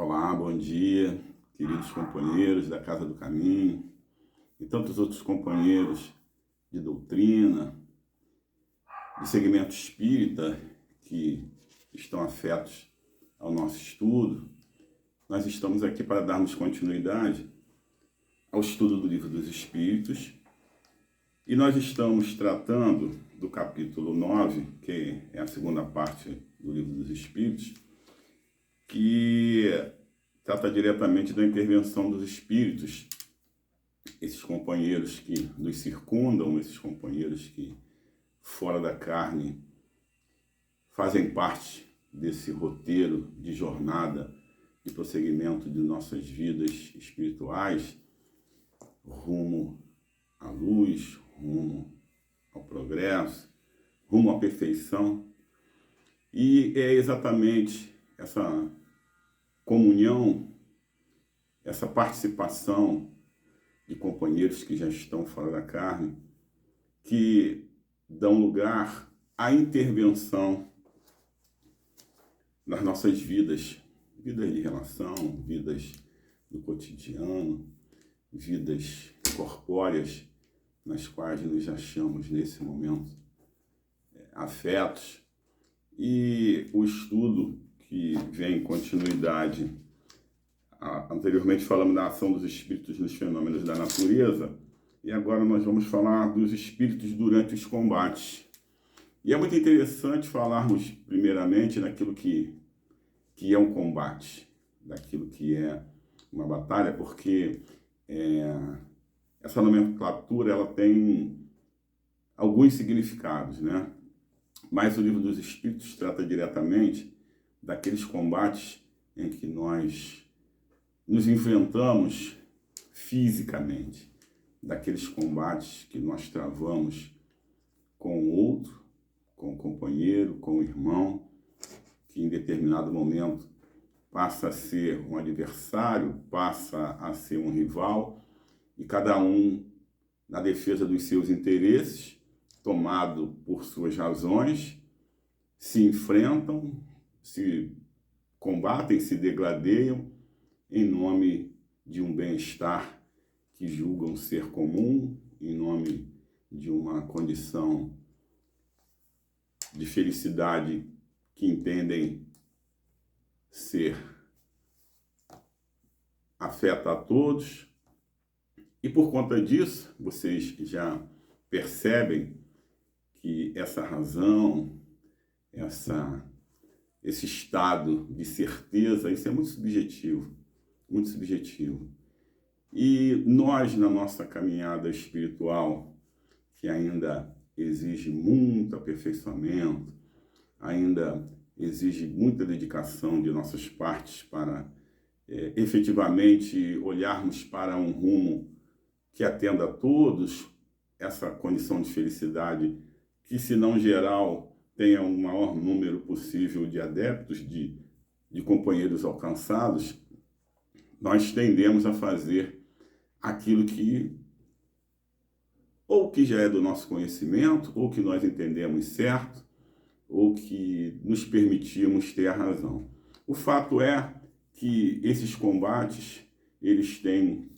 Olá, bom dia, queridos companheiros da Casa do Caminho e tantos outros companheiros de doutrina, de segmento espírita que estão afetos ao nosso estudo. Nós estamos aqui para darmos continuidade ao estudo do Livro dos Espíritos e nós estamos tratando do capítulo 9, que é a segunda parte do Livro dos Espíritos, que trata diretamente da intervenção dos espíritos, esses companheiros que nos circundam, esses companheiros que, fora da carne, fazem parte desse roteiro de jornada, de prosseguimento de nossas vidas espirituais, rumo à luz, rumo ao progresso, rumo à perfeição. E é exatamente essa comunhão, essa participação de companheiros que já estão fora da carne, que dão lugar à intervenção nas nossas vidas, vidas de relação, vidas do cotidiano, vidas corpóreas, nas quais nos achamos nesse momento afetos. E o estudo que vem em continuidade, anteriormente falamos da ação dos espíritos nos fenômenos da natureza, e agora nós vamos falar dos espíritos durante os combates. E é muito interessante falarmos primeiramente naquilo que é um combate, daquilo que é uma batalha, porque essa nomenclatura ela tem alguns significados, né? Mas o Livro dos Espíritos trata diretamente daqueles combates em que nós nos enfrentamos fisicamente, daqueles combates que nós travamos com o outro, com o companheiro, com o irmão, que em determinado momento passa a ser um adversário, passa a ser um rival, e cada um na defesa dos seus interesses, tomado por suas razões, se enfrentam, se combatem, se degradeiam em nome de um bem-estar que julgam ser comum, em nome de uma condição de felicidade que entendem ser afeta a todos. E por conta disso, vocês já percebem que essa razão, esse estado de certeza, isso é muito subjetivo, muito subjetivo. E nós, na nossa caminhada espiritual, que ainda exige muito aperfeiçoamento, ainda exige muita dedicação de nossas partes para efetivamente olharmos para um rumo que atenda a todos, essa condição de felicidade que, se não geral, tenha o maior número possível de adeptos, de companheiros alcançados, nós tendemos a fazer aquilo que ou que já é do nosso conhecimento, ou que nós entendemos certo, ou que nos permitimos ter a razão. O fato é que esses combates, eles têm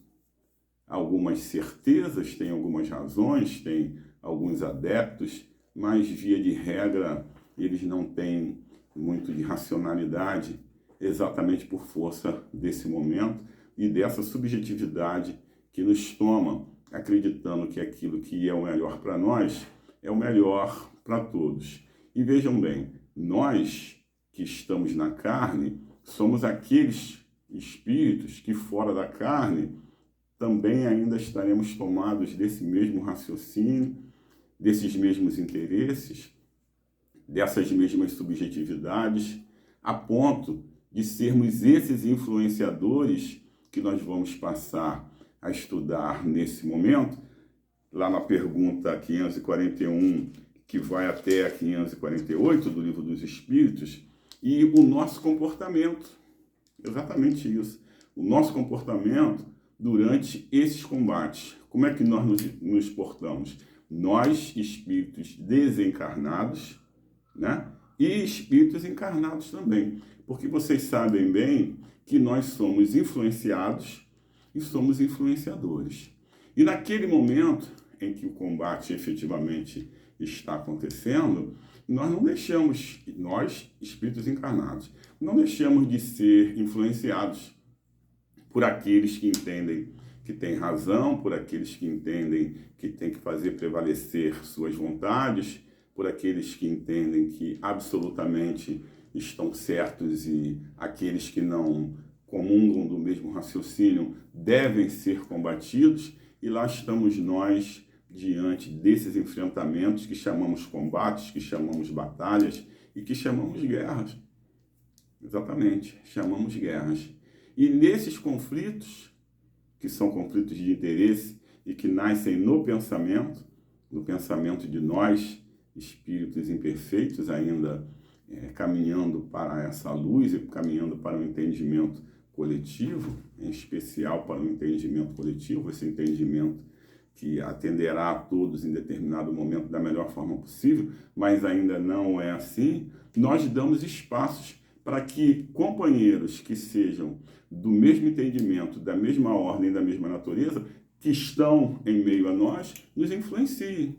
algumas certezas, têm algumas razões, têm alguns adeptos, mas, via de regra, eles não têm muito de racionalidade, exatamente por força desse momento e dessa subjetividade que nos toma acreditando que aquilo que é o melhor para nós é o melhor para todos. E vejam bem, nós que estamos na carne somos aqueles espíritos que, fora da carne, também ainda estaremos tomados desse mesmo raciocínio, desses mesmos interesses, dessas mesmas subjetividades, a ponto de sermos esses influenciadores que nós vamos passar a estudar nesse momento, lá na pergunta 541, que vai até a 548 do Livro dos Espíritos, e o nosso comportamento, exatamente isso, o nosso comportamento durante esses combates. Como é que nós nos portamos? Nós, espíritos desencarnados, né, e espíritos encarnados também, porque vocês sabem bem que nós somos influenciados e somos influenciadores. E naquele momento em que o combate efetivamente está acontecendo, nós não deixamos, nós, espíritos encarnados, não deixamos de ser influenciados por aqueles que entendem que tem razão, por aqueles que entendem que tem que fazer prevalecer suas vontades, por aqueles que entendem que absolutamente estão certos e aqueles que não comungam do mesmo raciocínio devem ser combatidos, e lá estamos nós diante desses enfrentamentos que chamamos combates, que chamamos batalhas e que chamamos guerras. Exatamente, chamamos guerras. E nesses conflitos, que são conflitos de interesse e que nascem no pensamento de nós, espíritos imperfeitos, ainda caminhando para essa luz e caminhando para o entendimento coletivo, em especial para o entendimento coletivo, esse entendimento que atenderá a todos em determinado momento da melhor forma possível, mas ainda não é assim, nós damos espaços para que companheiros que sejam do mesmo entendimento, da mesma ordem, da mesma natureza, que estão em meio a nós, nos influenciem.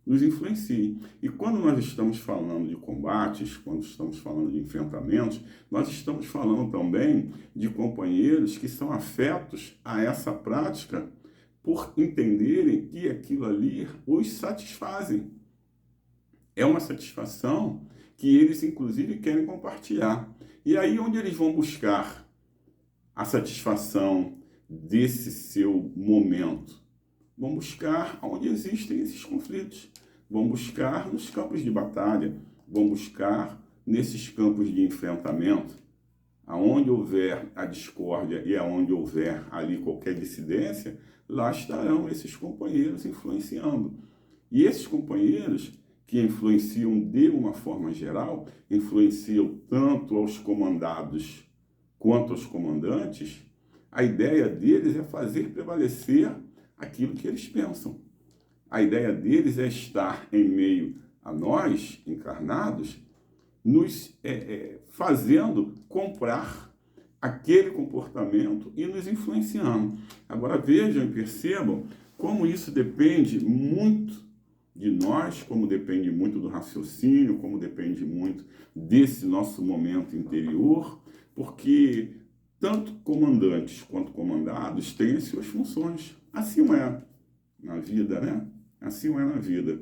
Nos influenciem. E quando nós estamos falando de combates, quando estamos falando de enfrentamentos, nós estamos falando também de companheiros que são afetos a essa prática por entenderem que aquilo ali os satisfazem. É uma satisfação que eles, inclusive, querem compartilhar. E aí onde eles vão buscar a satisfação desse seu momento? Vão buscar onde existem esses conflitos. Vão buscar nos campos de batalha. Vão buscar nesses campos de enfrentamento. Aonde houver a discórdia e aonde houver ali qualquer dissidência, lá estarão esses companheiros influenciando. E esses companheiros que influenciam de uma forma geral, influenciam tanto aos comandados quanto aos comandantes, a ideia deles é fazer prevalecer aquilo que eles pensam. A ideia deles é estar em meio a nós, encarnados, nos fazendo comprar aquele comportamento e nos influenciando. Agora vejam e percebam como isso depende muito de nós, como depende muito do raciocínio, como depende muito desse nosso momento interior, porque tanto comandantes quanto comandados têm as suas funções. Assim é na vida, né? Assim é na vida.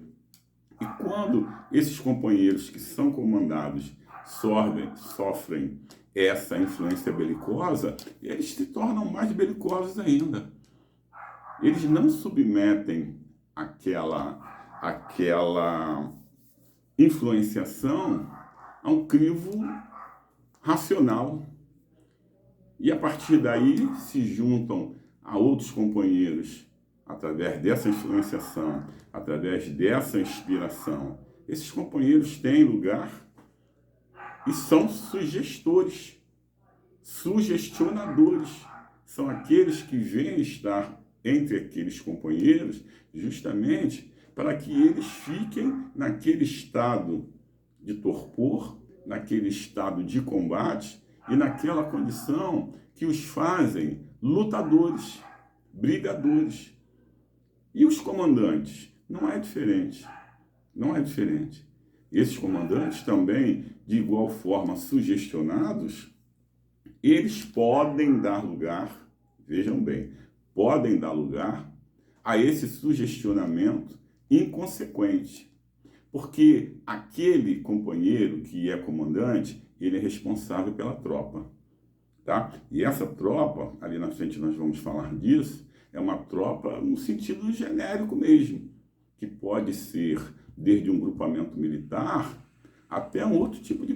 E quando esses companheiros que são comandados sofrem essa influência belicosa, eles se tornam mais belicosos ainda. Eles não submetem aquela influenciação a um crivo racional. E a partir daí se juntam a outros companheiros através dessa influenciação, através dessa inspiração. Esses companheiros têm lugar e são sugestores, sugestionadores. São aqueles que vêm estar entre aqueles companheiros justamente para que eles fiquem naquele estado de torpor, naquele estado de combate e naquela condição que os fazem lutadores, brigadores. E os comandantes? Não é diferente. Não é diferente. Esses comandantes também, de igual forma sugestionados, eles podem dar lugar, vejam bem, podem dar lugar a esse sugestionamento inconsequente. Porque aquele companheiro que é comandante, ele é responsável pela tropa. Tá? E essa tropa, ali na frente nós vamos falar disso, é uma tropa no sentido genérico mesmo, que pode ser desde um grupamento militar até um outro tipo de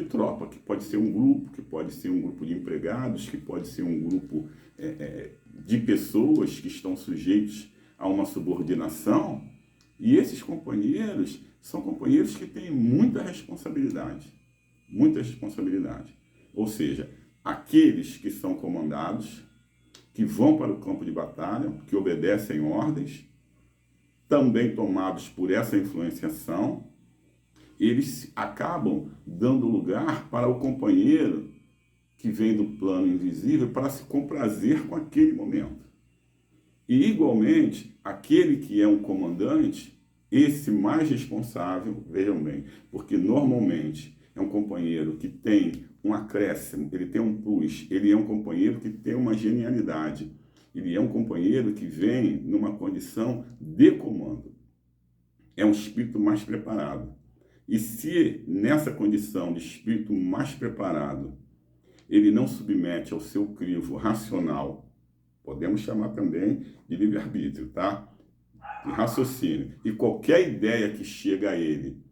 tropa, que pode ser um grupo, que pode ser um grupo de empregados, que pode ser um grupo de pessoas que estão sujeitos a uma subordinação. E esses companheiros são companheiros que têm muita responsabilidade. Muita responsabilidade. Ou seja, aqueles que são comandados, que vão para o campo de batalha, que obedecem ordens, também tomados por essa influenciação, eles acabam dando lugar para o companheiro que vem do plano invisível para se comprazer com aquele momento. E, igualmente, aquele que é um comandante, esse mais responsável, vejam bem, porque normalmente é um companheiro que tem um acréscimo, ele tem um plus, ele é um companheiro que tem uma genialidade, ele é um companheiro que vem numa condição de comando. É um espírito mais preparado. E se nessa condição de espírito mais preparado, ele não submete ao seu crivo racional, podemos chamar também de livre-arbítrio, tá? De raciocínio. E qualquer ideia que chega a ele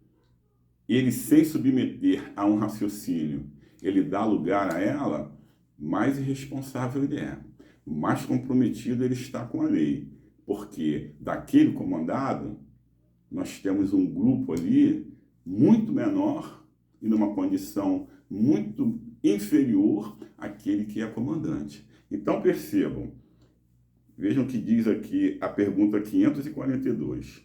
sem submeter a um raciocínio, ele dá lugar a ela, mais irresponsável ele é. Mais comprometido ele está com a lei. Porque daquele comandado, nós temos um grupo ali muito menor e numa condição muito inferior àquele que é comandante. Então percebam, vejam o que diz aqui a pergunta 542.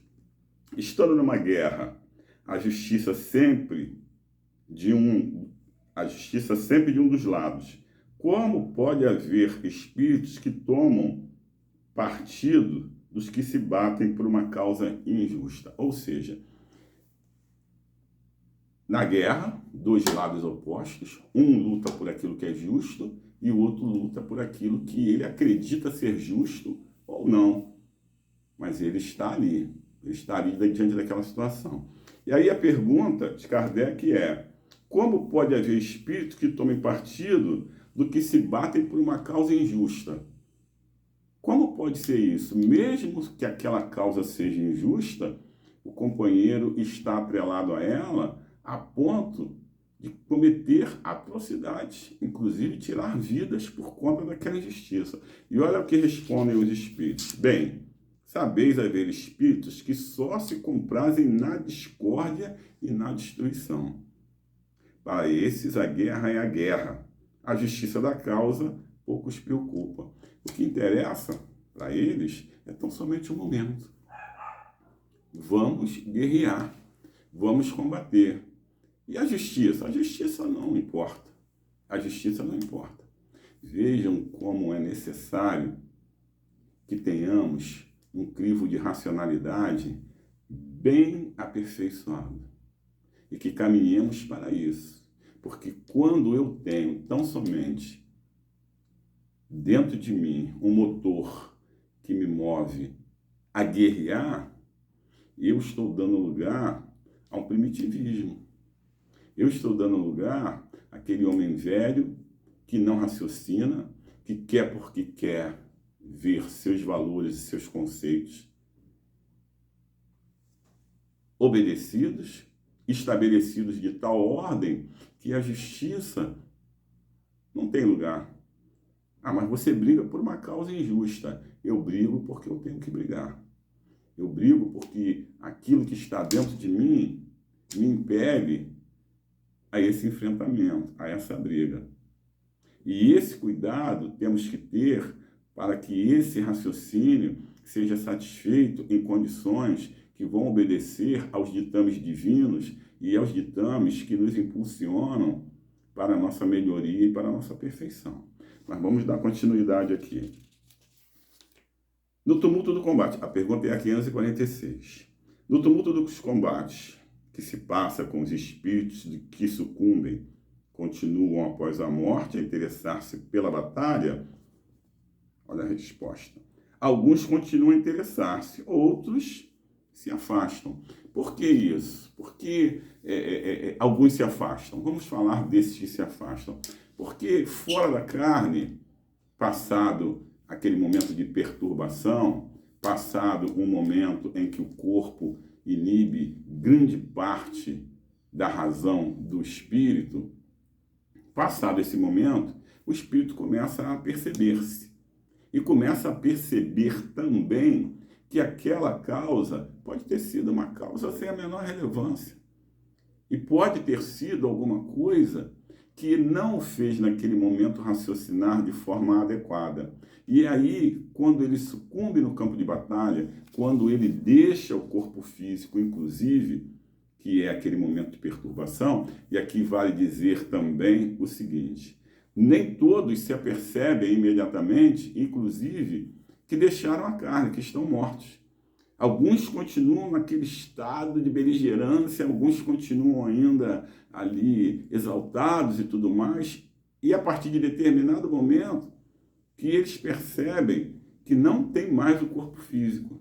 Estando numa guerra, a justiça sempre de um dos lados, como pode haver espíritos que tomam partido dos que se batem por uma causa injusta? Ou seja, na guerra, dois lados opostos, um luta por aquilo que é justo e o outro luta por aquilo que ele acredita ser justo ou não. Mas ele está ali diante daquela situação. E aí a pergunta de Kardec é: como pode haver espíritos que tomem partido do que se batem por uma causa injusta? Como pode ser isso? Mesmo que aquela causa seja injusta, o companheiro está atrelado a ela a ponto de cometer atrocidades, inclusive tirar vidas por conta daquela injustiça. E olha o que respondem os espíritos. Bem, sabeis haver espíritos que só se comprazem na discórdia e na destruição. Para esses, a guerra é a guerra. A justiça da causa pouco os preocupa. O que interessa para eles é tão somente o momento. Vamos guerrear, vamos combater. E a justiça? A justiça não importa. A justiça não importa. Vejam como é necessário que tenhamos um crivo de racionalidade bem aperfeiçoado e que caminhemos para isso. Porque quando eu tenho tão somente dentro de mim um motor que me move a guerrear, eu estou dando lugar a um primitivismo. Eu estou dando lugar àquele homem velho que não raciocina, que quer porque quer ver seus valores e seus conceitos obedecidos, estabelecidos de tal ordem que a justiça não tem lugar. Ah, mas você briga por uma causa injusta. Eu brigo porque eu tenho que brigar. Eu brigo porque aquilo que está dentro de mim me impele a esse enfrentamento, a essa briga. E esse cuidado temos que ter para que esse raciocínio seja satisfeito em condições que vão obedecer aos ditames divinos e aos ditames que nos impulsionam para a nossa melhoria e para a nossa perfeição. Mas vamos dar continuidade aqui. No tumulto do combate, a pergunta é a 546. No tumulto dos combates que se passa com os espíritos que sucumbem, continuam após a morte a interessar-se pela batalha? Olha a resposta. Alguns continuam a interessar-se, outros se afastam. Por que isso? Por que alguns se afastam? Vamos falar desses que se afastam. Porque fora da carne, passado aquele momento de perturbação, passado um momento em que o corpo inibe grande parte da razão do espírito, passado esse momento, o espírito começa a perceber-se. E começa a perceber também que aquela causa pode ter sido uma causa sem a menor relevância. E pode ter sido alguma coisa que não o fez naquele momento raciocinar de forma adequada. E aí, quando ele sucumbe no campo de batalha, quando ele deixa o corpo físico, inclusive, que é aquele momento de perturbação, e aqui vale dizer também o seguinte: nem todos se apercebem imediatamente, inclusive, que deixaram a carne, que estão mortos. Alguns continuam naquele estado de beligerância, alguns continuam ainda ali exaltados e tudo mais, e a partir de determinado momento que eles percebem que não tem mais o corpo físico.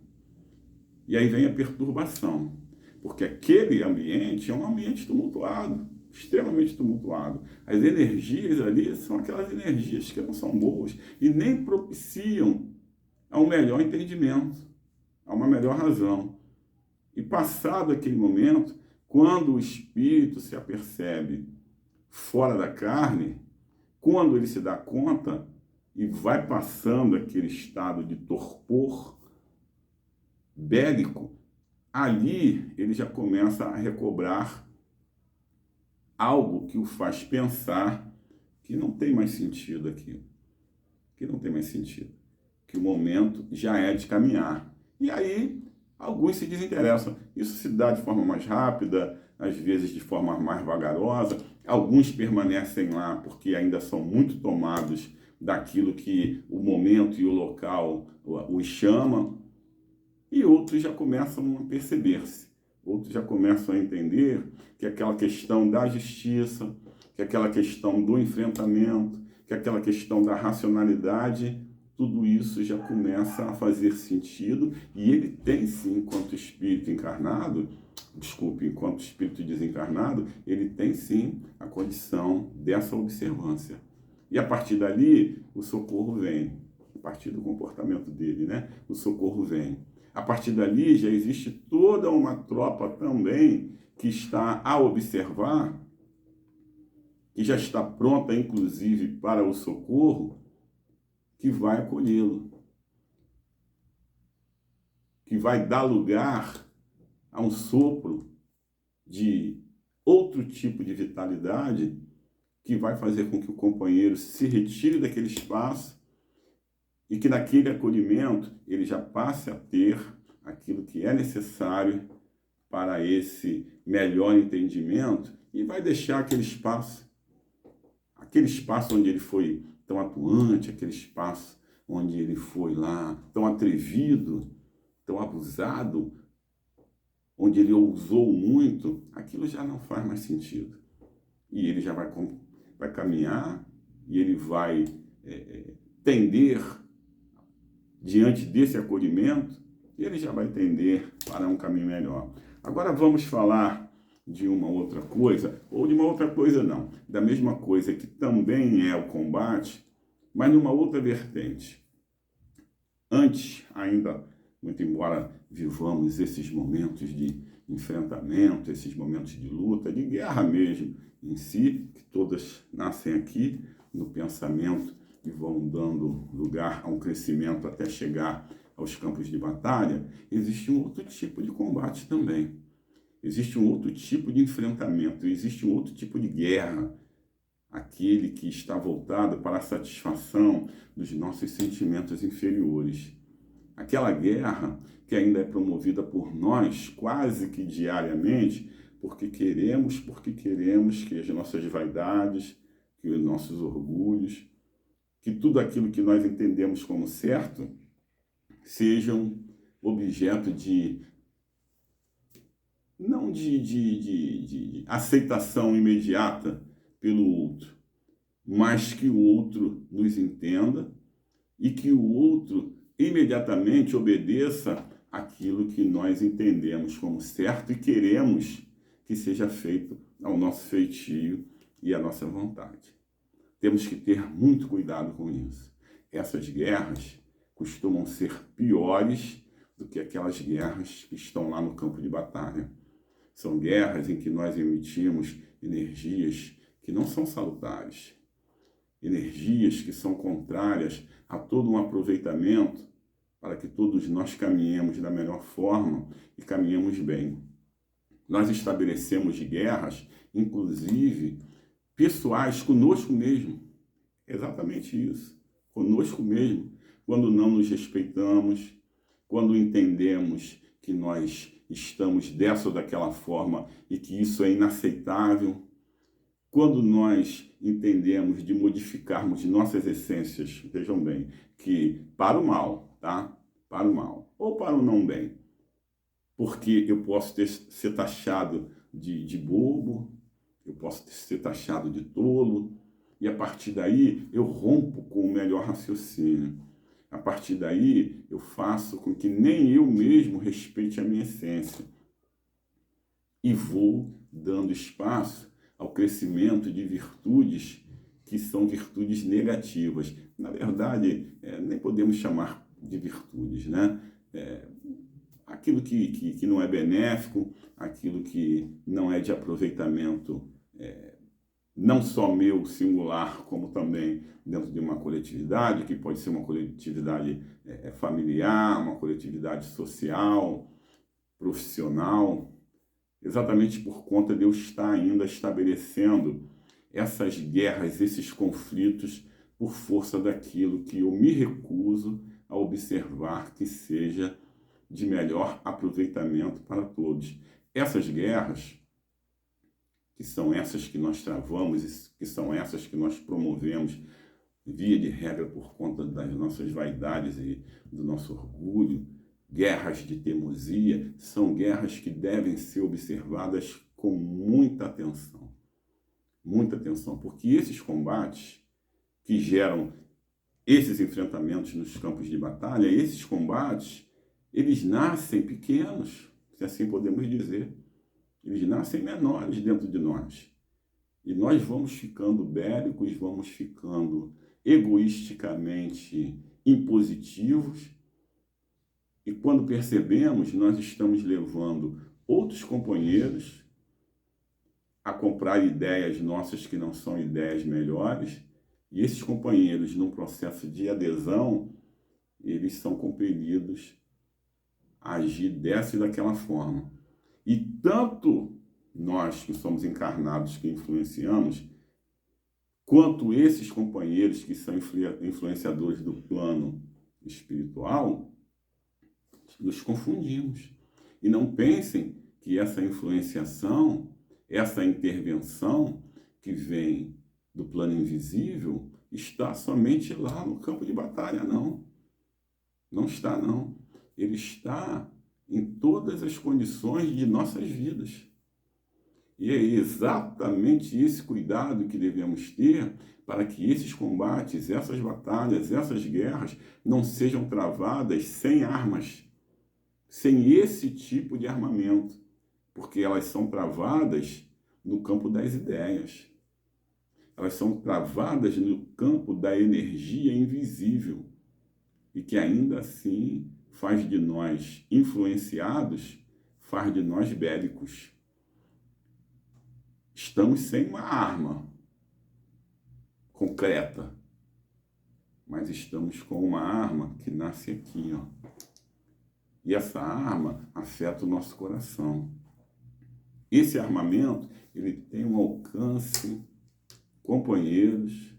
E aí vem a perturbação, porque aquele ambiente é um ambiente tumultuado, extremamente tumultuado. As energias ali são aquelas energias que não são boas e nem propiciam a um melhor entendimento, a uma melhor razão. E passado aquele momento, quando o espírito se apercebe fora da carne, quando ele se dá conta e vai passando aquele estado de torpor bélico, ali ele já começa a recobrar algo que o faz pensar que não tem mais sentido aquilo, que não tem mais sentido, que o momento já é de caminhar. E aí alguns se desinteressam. Isso se dá de forma mais rápida, às vezes de forma mais vagarosa. Alguns permanecem lá porque ainda são muito tomados daquilo que o momento e o local os chama, e outros já começam a perceber-se. Outros já começam a entender que aquela questão da justiça, que aquela questão do enfrentamento, que aquela questão da racionalidade, tudo isso já começa a fazer sentido, e ele tem sim, enquanto espírito encarnado, enquanto espírito desencarnado, ele tem sim a condição dessa observância. E a partir dali, o socorro vem. A partir do comportamento dele, né? O socorro vem. A partir dali, já existe toda uma tropa também que está a observar, que já está pronta, inclusive, para o socorro, que vai acolhê-lo, que vai dar lugar a um sopro de outro tipo de vitalidade que vai fazer com que o companheiro se retire daquele espaço e que naquele acolhimento ele já passe a ter aquilo que é necessário para esse melhor entendimento e vai deixar aquele espaço onde ele foi tão atuante, aquele espaço onde ele foi lá tão atrevido, tão abusado, onde ele ousou muito, aquilo já não faz mais sentido. E ele já vai caminhar e ele vai tender diante desse acolhimento, e ele já vai tender para um caminho melhor. Agora vamos falar de uma outra coisa, ou de uma outra coisa não, da mesma coisa que também é o combate, mas numa outra vertente. Antes, ainda, muito embora vivamos esses momentos de enfrentamento, esses momentos de luta, de guerra mesmo em si, que todas nascem aqui no pensamento e vão dando lugar a um crescimento até chegar aos campos de batalha, existe um outro tipo de combate também. Existe um outro tipo de enfrentamento, existe um outro tipo de guerra, aquele que está voltado para a satisfação dos nossos sentimentos inferiores. Aquela guerra que ainda é promovida por nós quase que diariamente, porque queremos que as nossas vaidades, que os nossos orgulhos, que tudo aquilo que nós entendemos como certo, sejam objeto não de aceitação imediata pelo outro, mas que o outro nos entenda e que o outro imediatamente obedeça aquilo que nós entendemos como certo e queremos que seja feito ao nosso feitio e à nossa vontade. Temos que ter muito cuidado com isso. Essas guerras costumam ser piores do que aquelas guerras que estão lá no campo de batalha. São guerras em que nós emitimos energias que não são salutares, energias que são contrárias a todo um aproveitamento para que todos nós caminhemos da melhor forma e caminhemos bem. Nós estabelecemos guerras, inclusive, pessoais conosco mesmo. Exatamente isso, conosco mesmo, quando não nos respeitamos, quando entendemos que nós estamos dessa ou daquela forma e que isso é inaceitável. Quando nós entendemos de modificarmos nossas essências, vejam bem, que para o mal, tá? Para o mal, ou para o não bem, porque eu posso ser taxado de bobo, eu posso ser taxado de tolo, e a partir daí eu rompo com o melhor raciocínio. A partir daí eu faço com que nem eu mesmo respeite a minha essência. E vou dando espaço ao crescimento de virtudes que são virtudes negativas. Na verdade, nem podemos chamar de virtudes, né? Aquilo que não é benéfico, aquilo que não é de aproveitamento, não só meu, singular, como também dentro de uma coletividade, que pode ser uma coletividade familiar, uma coletividade social, profissional, exatamente por conta de eu estar ainda estabelecendo essas guerras, esses conflitos, por força daquilo que eu me recuso a observar que seja de melhor aproveitamento para todos. Essas guerras, que são essas que nós travamos, que são essas que nós promovemos, via de regra por conta das nossas vaidades e do nosso orgulho, guerras de teimosia, são guerras que devem ser observadas com muita atenção. Muita atenção, porque esses combates que geram esses enfrentamentos nos campos de batalha, esses combates, eles nascem pequenos, se assim podemos dizer. Eles nascem menores dentro de nós. E nós vamos ficando bélicos, vamos ficando egoisticamente impositivos. E quando percebemos, nós estamos levando outros companheiros a comprar ideias nossas que não são ideias melhores. E esses companheiros, num processo de adesão, eles são compelidos a agir dessa e daquela forma. E tanto nós que somos encarnados, que influenciamos, quanto esses companheiros que são influenciadores do plano espiritual, nos confundimos. E não pensem que essa influenciação, essa intervenção que vem do plano invisível está somente lá no campo de batalha, não. Não está, não. Ele está em todas as condições de nossas vidas. E é exatamente esse cuidado que devemos ter para que esses combates, essas batalhas, essas guerras não sejam travadas sem armas, sem esse tipo de armamento, porque elas são travadas no campo das ideias. Elas são travadas no campo da energia invisível e que ainda assim faz de nós influenciados, faz de nós bélicos. Estamos sem uma arma concreta, mas estamos com uma arma que nasce aqui, ó. E essa arma afeta o nosso coração. Esse armamento, ele tem um alcance, companheiros,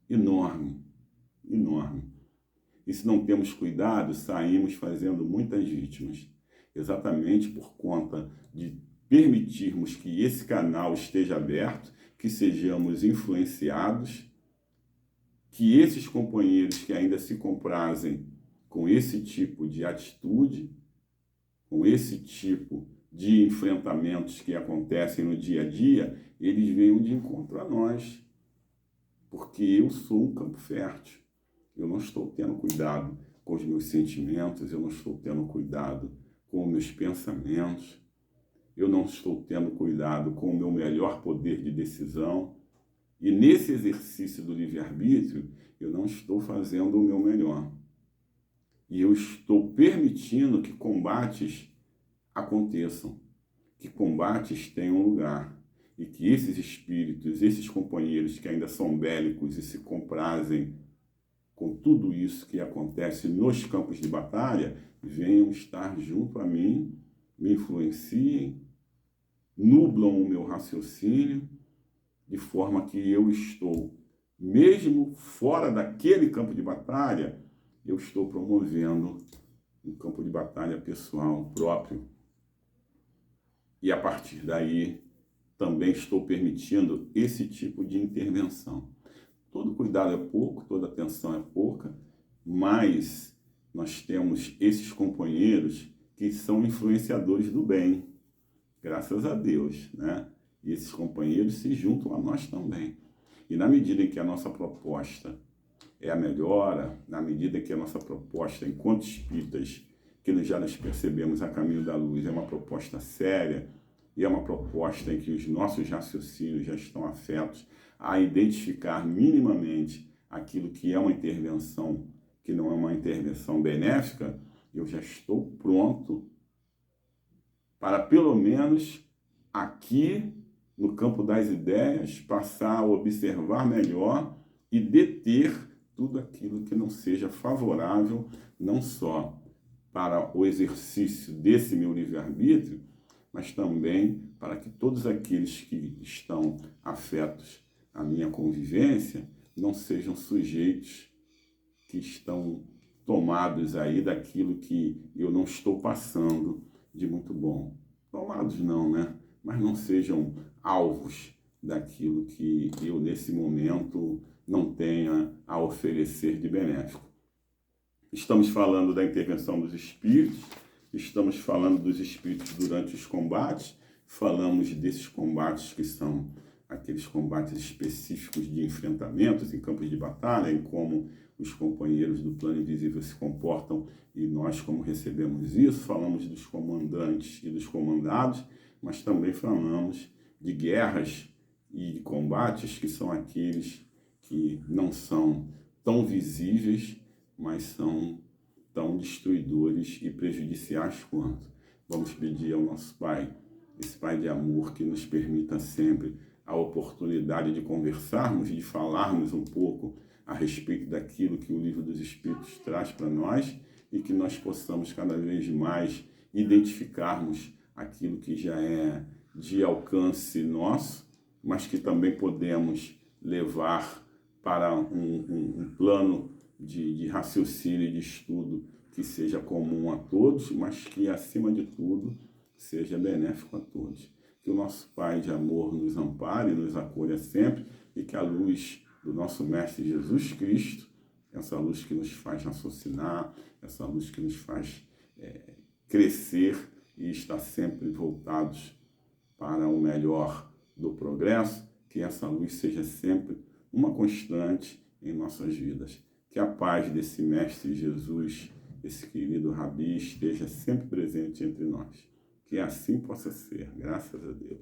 enorme, enorme. E se não temos cuidado, saímos fazendo muitas vítimas, exatamente por conta de permitirmos que esse canal esteja aberto, que sejamos influenciados, que esses companheiros que ainda se comprazem com esse tipo de atitude, com esse tipo de enfrentamentos que acontecem no dia a dia, eles venham de encontro a nós, porque eu sou um campo fértil. Eu não estou tendo cuidado com os meus sentimentos, eu não estou tendo cuidado com os meus pensamentos, eu não estou tendo cuidado com o meu melhor poder de decisão. E nesse exercício do livre-arbítrio, eu não estou fazendo o meu melhor. E eu estou permitindo que combates aconteçam, que combates tenham lugar. E que esses espíritos, esses companheiros que ainda são bélicos e se comprazem com tudo isso que acontece nos campos de batalha, venham estar junto a mim, me influenciem, nublam o meu raciocínio, de forma que eu estou, mesmo fora daquele campo de batalha, eu estou promovendo um campo de batalha pessoal próprio. E a partir daí, também estou permitindo esse tipo de intervenção. Todo cuidado é pouco, toda atenção é pouca, mas nós temos esses companheiros que são influenciadores do bem, graças a Deus, né? E esses companheiros se juntam a nós também. E na medida em que a nossa proposta é a melhora, na medida em que a nossa proposta, enquanto espíritas, que nós já nos percebemos a caminho da luz, é uma proposta séria e é uma proposta em que os nossos raciocínios já estão afetos a identificar minimamente aquilo que é uma intervenção, que não é uma intervenção benéfica, eu já estou pronto para, pelo menos aqui, no campo das ideias, passar a observar melhor e deter tudo aquilo que não seja favorável, não só para o exercício desse meu livre-arbítrio, mas também para que todos aqueles que estão afetos à minha convivência não sejam sujeitos que estão tomados aí daquilo que eu não estou passando de muito bom. Tomados não, né? Mas não sejam alvos daquilo que eu, nesse momento, não tenha a oferecer de benéfico. Estamos falando da intervenção dos espíritos, estamos falando dos espíritos durante os combates, falamos desses combates que são aqueles combates específicos de enfrentamentos em campos de batalha, em como os companheiros do plano invisível se comportam e nós como recebemos isso. Falamos dos comandantes e dos comandados, mas também falamos de guerras e de combates que são aqueles que não são tão visíveis, mas são tão destruidores e prejudiciais quanto. Vamos pedir ao nosso Pai, esse Pai de amor, que nos permita sempre a oportunidade de conversarmos, de falarmos um pouco a respeito daquilo que o Livro dos Espíritos traz para nós e que nós possamos cada vez mais identificarmos aquilo que já é de alcance nosso, mas que também podemos levar para um plano de raciocínio e de estudo que seja comum a todos, mas que, acima de tudo, seja benéfico a todos. Que o nosso Pai de amor nos ampare, nos acolha sempre e que a luz do nosso Mestre Jesus Cristo, essa luz que nos faz raciocinar, essa luz que nos faz crescer e estar sempre voltados para o melhor do progresso, que essa luz seja sempre uma constante em nossas vidas. Que a paz desse Mestre Jesus, esse querido Rabi, esteja sempre presente entre nós. Que assim possa ser, graças a Deus.